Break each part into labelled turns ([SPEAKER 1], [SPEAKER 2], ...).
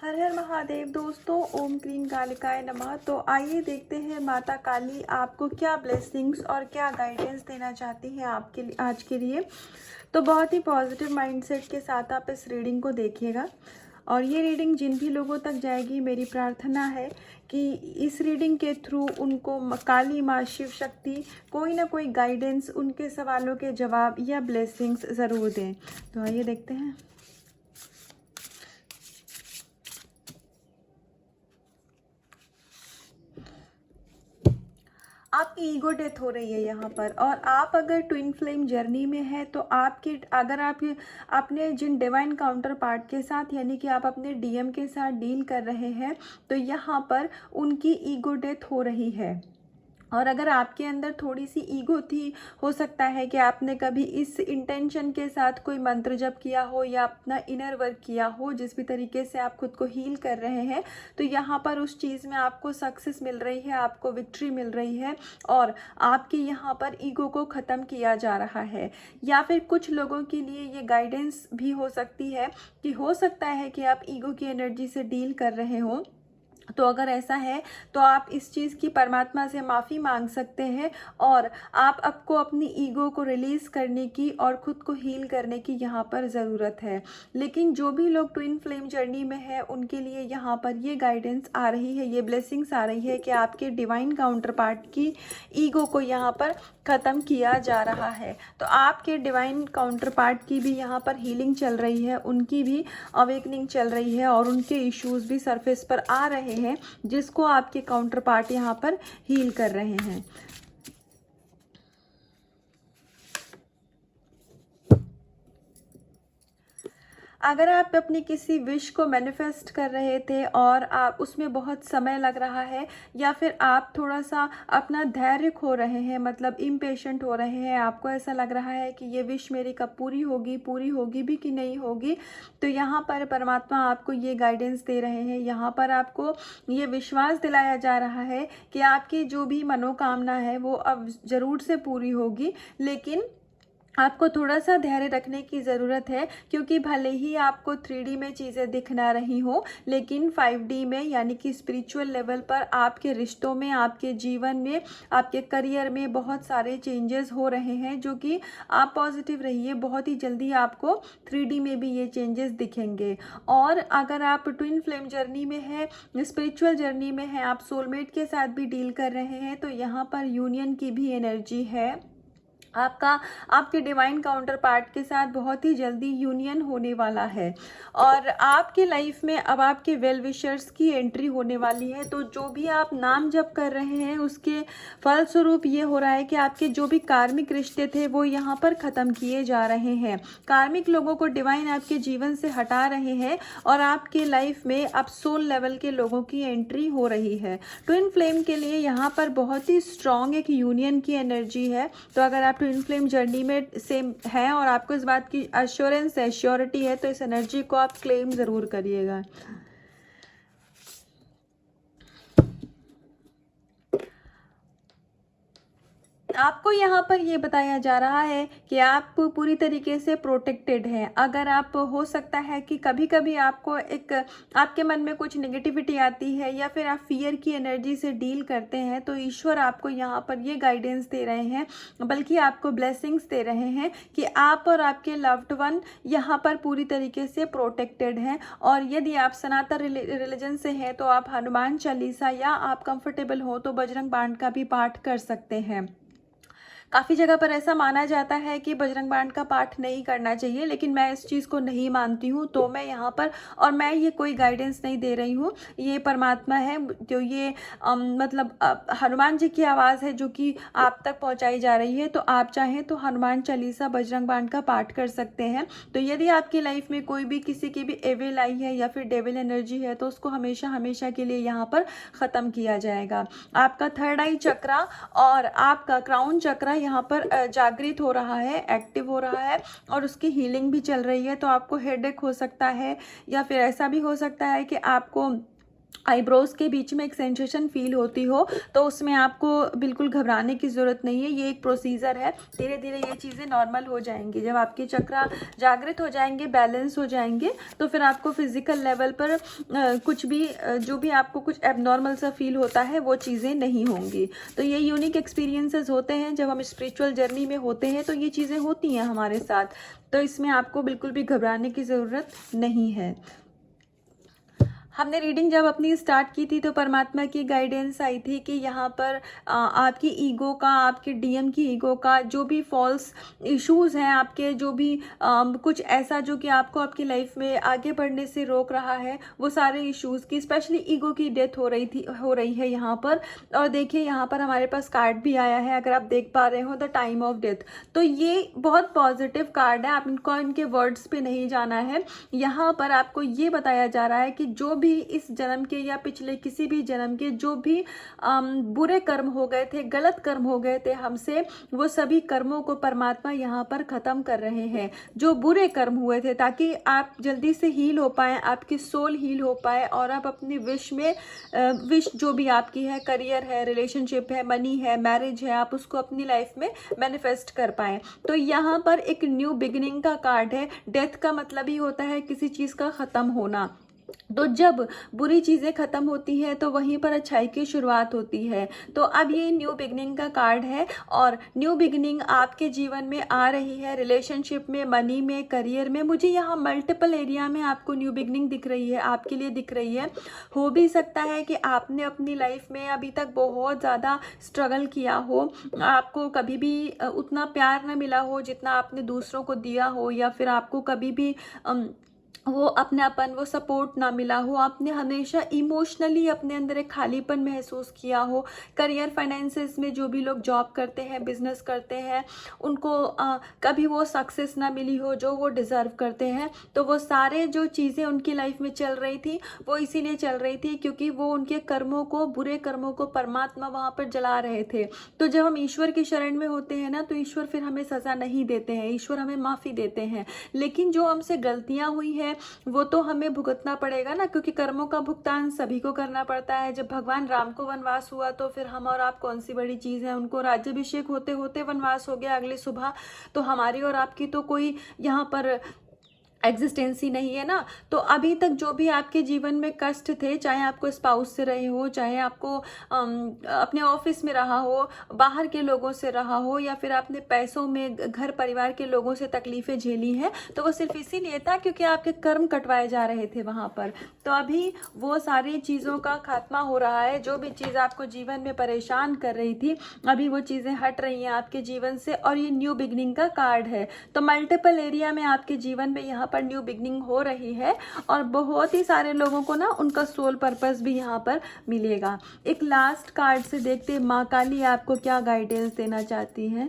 [SPEAKER 1] हर हर महादेव दोस्तों, ओम क्लीम कालिकाय नमः। तो आइए देखते हैं माता काली आपको क्या ब्लेसिंग्स और क्या गाइडेंस देना चाहती हैं आपके लिए आज के लिए। तो बहुत ही पॉजिटिव माइंडसेट के साथ आप इस रीडिंग को देखिएगा। और ये रीडिंग जिन भी लोगों तक जाएगी, मेरी प्रार्थना है कि इस रीडिंग के थ्रू उनको काली माँ शिव शक्ति कोई ना कोई गाइडेंस, उनके सवालों के जवाब या ब्लेसिंग्स ज़रूर दें। तो आइए देखते हैं। आपकी ईगो डेथ हो रही है यहाँ पर, और आप अगर ट्विन फ्लेम जर्नी में है तो आपके अगर आप अपने जिन डिवाइन काउंटर पार्ट के साथ, यानी कि आप अपने डीएम के साथ डील कर रहे हैं, तो यहाँ पर उनकी ईगो डेथ हो रही है। और अगर आपके अंदर थोड़ी सी ईगो थी, हो सकता है कि आपने कभी इस इंटेंशन के साथ कोई मंत्र जप किया हो या अपना इनर वर्क किया हो, जिस भी तरीके से आप खुद को हील कर रहे हैं, तो यहाँ पर उस चीज़ में आपको सक्सेस मिल रही है, आपको विक्ट्री मिल रही है और आपके यहाँ पर ईगो को ख़त्म किया जा रहा है। या फिर कुछ लोगों के लिए ये गाइडेंस भी हो सकती है कि हो सकता है कि आप ईगो की एनर्जी से डील कर रहे हो। तो अगर ऐसा है तो आप इस चीज़ की परमात्मा से माफ़ी मांग सकते हैं और आप आपको अपनी ईगो को रिलीज़ करने की और ख़ुद को हील करने की यहाँ पर ज़रूरत है। लेकिन जो भी लोग ट्विन फ्लेम जर्नी में है, उनके लिए यहाँ पर ये गाइडेंस आ रही है, ये ब्लेसिंग्स आ रही है कि आपके डिवाइन काउंटर पार्ट की ईगो को यहाँ पर ख़त्म किया जा रहा है। तो आपके डिवाइन काउंटर पार्ट की भी यहाँ पर हीलिंग चल रही है, उनकी भी अवेकनिंग चल रही है और उनके इश्यूज़ भी सरफेस पर आ रहे हैं, जिसको आपके काउंटर पार्ट यहाँ पर हील कर रहे हैं। अगर आप अपनी किसी विश को मैनिफेस्ट कर रहे थे और आप उसमें बहुत समय लग रहा है, या फिर आप थोड़ा सा अपना धैर्य खो रहे हैं, मतलब इम्पेशेंट हो रहे हैं, आपको ऐसा लग रहा है कि ये विश मेरी कब पूरी होगी भी कि नहीं होगी, तो यहाँ पर परमात्मा आपको ये गाइडेंस दे रहे हैं। यहाँ पर आपको ये विश्वास दिलाया जा रहा है कि आपकी जो भी मनोकामना है वो अब ज़रूर से पूरी होगी। लेकिन आपको थोड़ा सा धैर्य रखने की ज़रूरत है, क्योंकि भले ही आपको 3D में चीज़ें दिख ना रही हो, लेकिन 5D में, यानी कि स्पिरिचुअल लेवल पर आपके रिश्तों में, आपके जीवन में, आपके करियर में बहुत सारे चेंजेस हो रहे हैं, जो कि आप पॉजिटिव रहिए, बहुत ही जल्दी आपको 3D में भी ये चेंजेस दिखेंगे। और अगर आप ट्विन फ्लेम जर्नी में है, स्पिरिचुअल जर्नी में है, आप सोलमेट के साथ भी डील कर रहे हैं, तो यहाँ पर यूनियन की भी एनर्जी है। आपके डिवाइन काउंटर पार्ट के साथ बहुत ही जल्दी यूनियन होने वाला है और आपके लाइफ में अब आपके वेल विशर्स की एंट्री होने वाली है। तो जो भी आप नाम जप कर रहे हैं, उसके फलस्वरूप ये हो रहा है कि आपके जो भी कार्मिक रिश्ते थे वो यहाँ पर ख़त्म किए जा रहे हैं। कार्मिक लोगों को डिवाइन आपके जीवन से हटा रहे हैं और आपके लाइफ में अब सोल लेवल के लोगों की एंट्री हो रही है। ट्विन फ्लेम के लिए यहाँ पर बहुत ही स्ट्रॉन्ग एक यूनियन की एनर्जी है। तो अगर आप ट्विन फ्लेम जर्नी में सेम है और आपको इस बात की अश्योरेंस है, श्योरिटी है, तो इस एनर्जी को आप क्लेम ज़रूर करिएगा। आपको यहाँ पर ये बताया जा रहा है कि आप पूरी तरीके से प्रोटेक्टेड हैं। अगर आप, हो सकता है कि कभी कभी आपको एक आपके मन में कुछ नेगेटिविटी आती है या फिर आप फियर की एनर्जी से डील करते हैं, तो ईश्वर आपको यहाँ पर ये गाइडेंस दे रहे हैं, बल्कि आपको ब्लेसिंग्स दे रहे हैं कि आप और आपके लव्ड वन यहाँ पर पूरी तरीके से प्रोटेक्टेड हैं। और यदि आप सनातन रिलीजन से हैं तो आप हनुमान चालीसा, या आप कंफर्टेबल हो तो बजरंग बाण का भी पाठ कर सकते हैं। काफ़ी जगह पर ऐसा माना जाता है कि बजरंग बाण का पाठ नहीं करना चाहिए, लेकिन मैं इस चीज़ को नहीं मानती हूँ। तो मैं यहाँ पर, और मैं ये कोई गाइडेंस नहीं दे रही हूँ, ये परमात्मा है जो ये मतलब हनुमान जी की आवाज़ है जो कि आप तक पहुँचाई जा रही है। तो आप चाहें तो हनुमान चालीसा, बजरंग बाण का पाठ कर सकते हैं। तो यदि आपकी लाइफ में कोई भी किसी की भी एविल आई है या फिर डेविल एनर्जी है, तो उसको हमेशा हमेशा के लिए यहाँ पर ख़त्म किया जाएगा। आपका थर्ड आई चक्रा और आपका क्राउन चक्रा यहाँ पर जागृत हो रहा है, एक्टिव हो रहा है और उसकी हीलिंग भी चल रही है। तो आपको हेडेक हो सकता है, या फिर ऐसा भी हो सकता है कि आपको आईब्रोज़ के बीच में एक सेंसेशन फ़ील होती हो, तो उसमें आपको बिल्कुल घबराने की ज़रूरत नहीं है। ये एक प्रोसीजर है, धीरे धीरे ये चीज़ें नॉर्मल हो जाएंगी। जब आपके चक्रा जागृत हो जाएंगे, बैलेंस हो जाएंगे, तो फिर आपको फिज़िकल लेवल पर कुछ भी जो भी आपको कुछ एबनॉर्मल सा फील होता है वो चीज़ें नहीं होंगी। तो ये यूनिक एक्सपीरियंसेस होते हैं जब हम स्पिरिचुअल जर्नी में होते हैं, तो ये चीज़ें होती हैं हमारे साथ। तो इसमें आपको बिल्कुल भी घबराने की ज़रूरत नहीं है। हमने रीडिंग जब अपनी स्टार्ट की थी तो परमात्मा की गाइडेंस आई थी कि यहाँ पर आपकी ईगो का, आपके डीएम की ईगो का जो भी फॉल्स इश्यूज़ हैं, आपके जो भी कुछ ऐसा जो कि आपको आपकी लाइफ में आगे बढ़ने से रोक रहा है, वो सारे इश्यूज़ की, स्पेशली ईगो की डेथ हो रही है यहाँ पर। और देखिए यहाँ पर हमारे पास कार्ड भी आया है, अगर आप देख पा रहे हो, द टाइम ऑफ डेथ। तो ये बहुत पॉजिटिव कार्ड है, आप इनके वर्ड्स पे नहीं जाना है। यहाँ पर आपको ये बताया जा रहा है कि जो भी इस जन्म के या पिछले किसी भी जन्म के जो भी बुरे कर्म हो गए थे, गलत कर्म हो गए थे हमसे, वो सभी कर्मों को परमात्मा यहाँ पर ख़त्म कर रहे हैं, जो बुरे कर्म हुए थे, ताकि आप जल्दी से हील हो पाएँ, आपकी सोल हील हो पाए और आप अपनी विश में विश जो भी आपकी है, करियर है, रिलेशनशिप है, मनी है, मैरिज है, आप उसको अपनी लाइफ में मैनिफेस्ट कर पाएँ। तो यहाँ पर एक न्यू बिगिनिंग का कार्ड है। डेथ का मतलब ही होता है किसी चीज़ का ख़त्म होना। तो जब बुरी चीज़ें ख़त्म होती हैं तो वहीं पर अच्छाई की शुरुआत होती है। तो अब ये न्यू बिगनिंग का कार्ड है और न्यू बिगनिंग आपके जीवन में आ रही है, रिलेशनशिप में, मनी में, करियर में। मुझे यहाँ मल्टीपल एरिया में आपको न्यू बिगनिंग दिख रही है, आपके लिए दिख रही है। हो भी सकता है कि आपने अपनी लाइफ में अभी तक बहुत ज़्यादा स्ट्रगल किया हो, आपको कभी भी उतना प्यार ना मिला हो जितना आपने दूसरों को दिया हो, या फिर आपको कभी भी वो अपनापन, वो सपोर्ट ना मिला हो, आपने हमेशा इमोशनली अपने अंदर एक खालीपन महसूस किया हो। करियर, फाइनेंसेस में जो भी लोग जॉब करते हैं, बिजनेस करते हैं, उनको कभी वो सक्सेस ना मिली हो जो वो डिज़र्व करते हैं। तो वो सारे जो चीज़ें उनकी लाइफ में चल रही थी, वो इसीलिए चल रही थी क्योंकि वो उनके कर्मों को, बुरे कर्मों को परमात्मा वहाँ पर जला रहे थे। तो जब हम ईश्वर की शरण में होते हैं ना, तो ईश्वर फिर हमें सज़ा नहीं देते हैं, ईश्वर हमें माफ़ी देते हैं। लेकिन जो हमसे गलतियाँ हुई हैं वो तो हमें भुगतना पड़ेगा ना, क्योंकि कर्मों का भुगतान सभी को करना पड़ता है। जब भगवान राम को वनवास हुआ तो फिर हम और आप कौन सी बड़ी चीज़ है। उनको राज्याभिषेक होते होते वनवास हो गया अगली सुबह, तो हमारी और आपकी तो कोई यहाँ पर एग्जिस्टेंस ही नहीं है ना। तो अभी तक जो भी आपके जीवन में कष्ट थे, चाहे आपको स्पाउस से रहे हो, चाहे आपको अपने ऑफिस में रहा हो, बाहर के लोगों से रहा हो, या फिर आपने पैसों में, घर परिवार के लोगों से तकलीफ़ें झेली हैं, तो वो सिर्फ इसीलिए था क्योंकि आपके कर्म कटवाए जा रहे थे वहाँ पर। तो अभी वो सारी चीज़ों का खात्मा हो रहा है। जो भी चीज़ आपको जीवन में परेशान कर रही थी, अभी वो चीज़ें हट रही हैं आपके जीवन से, और ये न्यू बिगनिंग का कार्ड है। तो मल्टीपल एरिया में आपके जीवन में यहाँ पर न्यू बिगनिंग हो रही है, और बहुत ही सारे लोगों को ना उनका सोल पर्पस भी यहाँ पर मिलेगा। एक लास्ट कार्ड से देखते हैं माँ काली आपको क्या गाइडेंस देना चाहती हैं।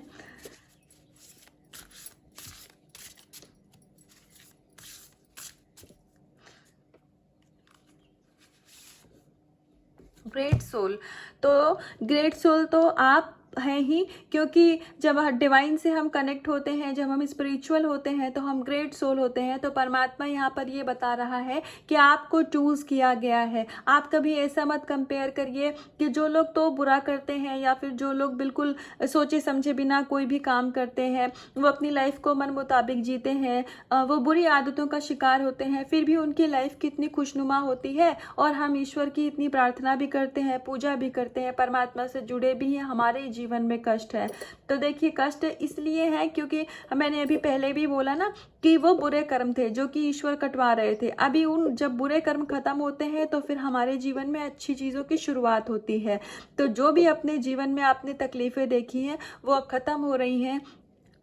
[SPEAKER 1] ग्रेट सोल, तो ग्रेट सोल तो आप हैं ही, क्योंकि जब डिवाइन से हम कनेक्ट होते हैं, जब हम स्पिरिचुअल होते हैं, तो हम ग्रेट सोल होते हैं। तो परमात्मा यहाँ पर ये बता रहा है कि आपको चूज़ किया गया है। आप कभी ऐसा मत कंपेयर करिए कि जो लोग तो बुरा करते हैं, या फिर जो लोग बिल्कुल सोचे समझे बिना कोई भी काम करते हैं, वो अपनी लाइफ को मन मुताबिक जीते हैं, वो बुरी आदतों का शिकार होते हैं, फिर भी उनकी लाइफ कितनी खुशनुमा होती है। और हम ईश्वर की इतनी प्रार्थना भी करते हैं, पूजा भी करते हैं, परमात्मा से जुड़े भी हैं, हमारे जीवन में कष्ट है। तो देखिए कष्ट इसलिए है क्योंकि मैंने अभी पहले भी बोला ना कि वो बुरे कर्म थे जो कि ईश्वर कटवा रहे थे। अभी उन जब बुरे कर्म खत्म होते हैं तो फिर हमारे जीवन में अच्छी चीज़ों की शुरुआत होती है। तो जो भी अपने जीवन में आपने तकलीफ़ें देखी हैं वो अब ख़त्म हो रही हैं,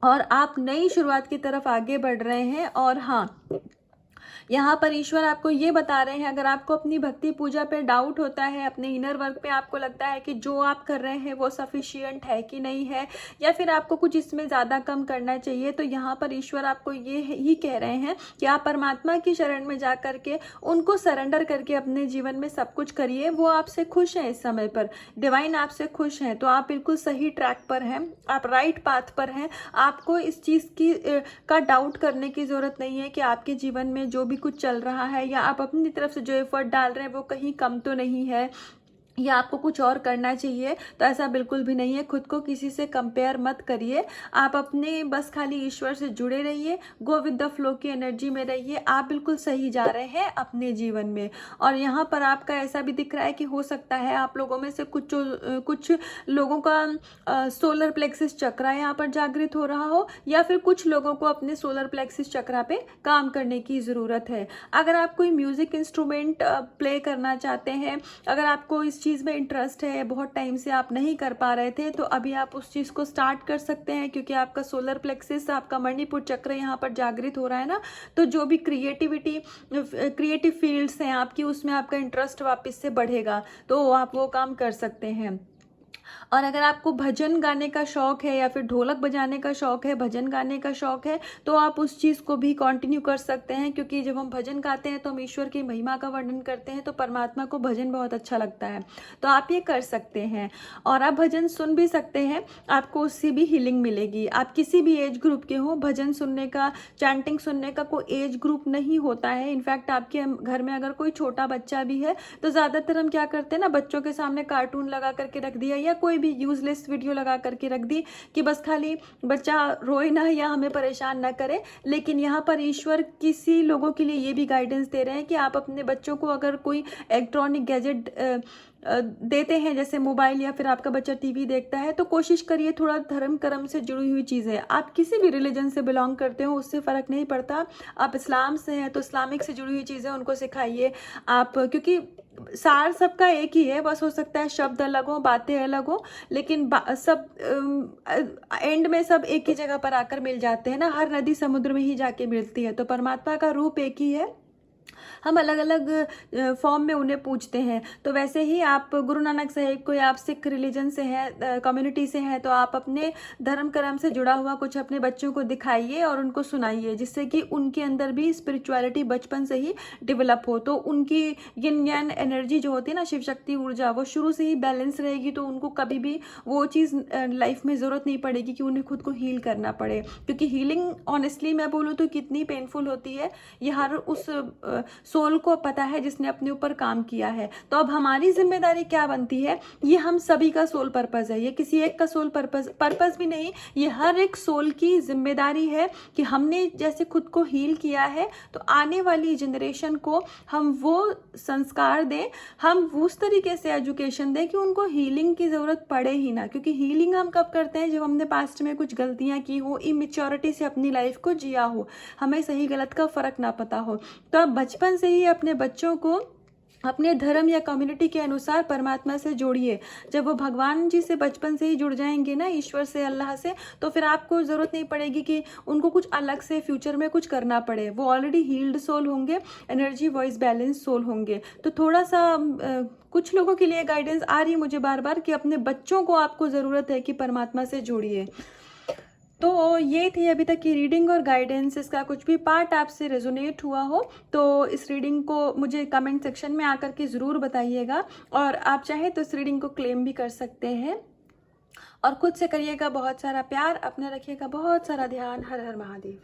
[SPEAKER 1] और आप नई शुरुआत की तरफ आगे बढ़ रहे हैं। और हाँ, यहाँ पर ईश्वर आपको ये बता रहे हैं, अगर आपको अपनी भक्ति पूजा पे डाउट होता है, अपने इनर वर्क पे आपको लगता है कि जो आप कर रहे हैं वो सफिशिएंट है कि नहीं है, या फिर आपको कुछ इसमें ज़्यादा कम करना चाहिए, तो यहाँ पर ईश्वर आपको ये ही कह रहे हैं कि आप परमात्मा की शरण में जा करके उनको सरेंडर करके अपने जीवन में सब कुछ करिए। वो आपसे खुश हैं, इस समय पर डिवाइन आपसे खुश हैं, तो आप बिल्कुल सही ट्रैक पर हैं, आप राइट पाथ पर हैं। आपको इस चीज़ की का डाउट करने की ज़रूरत नहीं है कि आपके जीवन में जो भी कुछ चल रहा है या आप अपनी तरफ से जो एफर्ट डाल रहे हैं वो कहीं कम तो नहीं है या आपको कुछ और करना चाहिए, तो ऐसा बिल्कुल भी नहीं है। खुद को किसी से कंपेयर मत करिए। आप अपने बस खाली ईश्वर से जुड़े रहिए, गो विद द फ्लो की एनर्जी में रहिए। आप बिल्कुल सही जा रहे हैं अपने जीवन में। और यहाँ पर आपका ऐसा भी दिख रहा है कि हो सकता है आप लोगों में से कुछ लोगों का सोलर प्लेक्सिस चक्रा यहाँ पर जागृत हो रहा हो, या फिर कुछ लोगों को अपने सोलर प्लेक्सिस चक्रा पे काम करने की ज़रूरत है। अगर आप कोई म्यूज़िक इंस्ट्रूमेंट प्ले करना चाहते हैं, अगर आपको इस चीज़ में इंटरेस्ट है, बहुत टाइम से आप नहीं कर पा रहे थे, तो अभी आप उस चीज़ को स्टार्ट कर सकते हैं, क्योंकि आपका सोलर प्लेक्सिस, आपका मणिपुर चक्र यहाँ पर जागृत हो रहा है ना। तो जो भी क्रिएटिव फील्ड्स हैं आपकी, उसमें आपका इंटरेस्ट वापस से बढ़ेगा, तो आप वो काम कर सकते हैं। और अगर आपको भजन गाने का शौक है या फिर ढोलक बजाने का शौक है, भजन गाने का शौक है, तो आप उस चीज़ को भी कंटिन्यू कर सकते हैं, क्योंकि जब हम भजन गाते हैं तो हम ईश्वर की महिमा का वर्णन करते हैं, तो परमात्मा को भजन बहुत अच्छा लगता है, तो आप ये कर सकते हैं। और आप भजन सुन भी सकते हैं, आपको उससे भी हीलिंग मिलेगी। आप किसी भी एज ग्रुप के हो, भजन सुनने का, चैंटिंग सुनने का कोई एज ग्रुप नहीं होता है। इनफैक्ट आपके घर में अगर कोई छोटा बच्चा भी है, तो ज़्यादातर हम क्या करते हैं ना, बच्चों के सामने कार्टून लगा करके रख दिया या कोई भी यूजलेस वीडियो लगा करके रख दी कि बस खाली बच्चा रोए ना या हमें परेशान ना करे। लेकिन यहाँ पर ईश्वर किसी लोगों के लिए ये भी गाइडेंस दे रहे हैं कि आप अपने बच्चों को अगर कोई इलेक्ट्रॉनिक गैजेट देते हैं, जैसे मोबाइल, या फिर आपका बच्चा टीवी देखता है, तो कोशिश करिए थोड़ा धर्म कर्म से जुड़ी हुई चीज़ें, आप किसी भी रिलीजन से बिलोंग करते हो उससे फ़र्क नहीं पड़ता। आप इस्लाम से हैं तो इस्लामिक से जुड़ी हुई चीज़ें उनको सिखाइए आप, क्योंकि सार सबका एक ही है, बस हो सकता है शब्द अलग हो, बातें अलग हो, लेकिन सब एंड में सब एक ही जगह पर आकर मिल जाते हैं ना। हर नदी समुद्र में ही जाके मिलती है, तो परमात्मा का रूप एक ही है, हम अलग अलग फॉर्म में उन्हें पूछते हैं। तो वैसे ही आप गुरु नानक साहिब, कोई आप सिख रिलीजन से हैं, कम्युनिटी से हैं, तो आप अपने धर्म कर्म से जुड़ा हुआ कुछ अपने बच्चों को दिखाइए और उनको सुनाइए, जिससे कि उनके अंदर भी स्पिरिचुअलिटी बचपन से ही डेवलप हो। तो उनकी यिन यान एनर्जी जो होती है ना, शिव शक्ति ऊर्जा, वो शुरू से ही बैलेंस रहेगी, तो उनको कभी भी वो चीज़ लाइफ में ज़रूरत नहीं पड़ेगी कि उन्हें खुद को हील करना पड़े। क्योंकि हीलिंग ऑनेस्टली मैं बोलूँ तो कितनी पेनफुल होती है, ये हर उस सोल को पता है जिसने अपने ऊपर काम किया है। तो अब हमारी जिम्मेदारी क्या बनती है, ये हम सभी का सोल पर्पस है, ये किसी एक का सोल पर्पस भी नहीं, ये हर एक सोल की जिम्मेदारी है कि हमने जैसे खुद को हील किया है, तो आने वाली जनरेशन को हम वो संस्कार दें, हम उस तरीके से एजुकेशन दें कि उनको हीलिंग की ज़रूरत पड़े ही ना। क्योंकि हीलिंग हम कब करते हैं, जब हमने पास्ट में कुछ गलतियाँ की हो, इमेच्योरिटी से अपनी लाइफ को जिया हो, हमें सही गलत का फ़र्क ना पता हो। तो आप बचपन से ही अपने बच्चों को अपने धर्म या कम्युनिटी के अनुसार परमात्मा से जोड़िए। जब वो भगवान जी से बचपन से ही जुड़ जाएंगे ना, ईश्वर से, अल्लाह से, तो फिर आपको ज़रूरत नहीं पड़ेगी कि उनको कुछ अलग से फ्यूचर में कुछ करना पड़े। वो ऑलरेडी हील्ड सोल होंगे, एनर्जी वॉइस बैलेंस सोल होंगे। तो थोड़ा सा कुछ लोगों के लिए गाइडेंस आ रही है मुझे बार बार कि अपने बच्चों को आपको ज़रूरत है कि परमात्मा से जोड़िए। तो ये थी अभी तक की रीडिंग और गाइडेंस। इसका कुछ भी पार्ट आपसे रेजोनेट हुआ हो तो इस रीडिंग को मुझे कमेंट सेक्शन में आकर के ज़रूर बताइएगा, और आप चाहें तो इस रीडिंग को क्लेम भी कर सकते हैं। और खुद से करिएगा बहुत सारा प्यार, अपने रखिएगा बहुत सारा ध्यान। हर हर महादेव।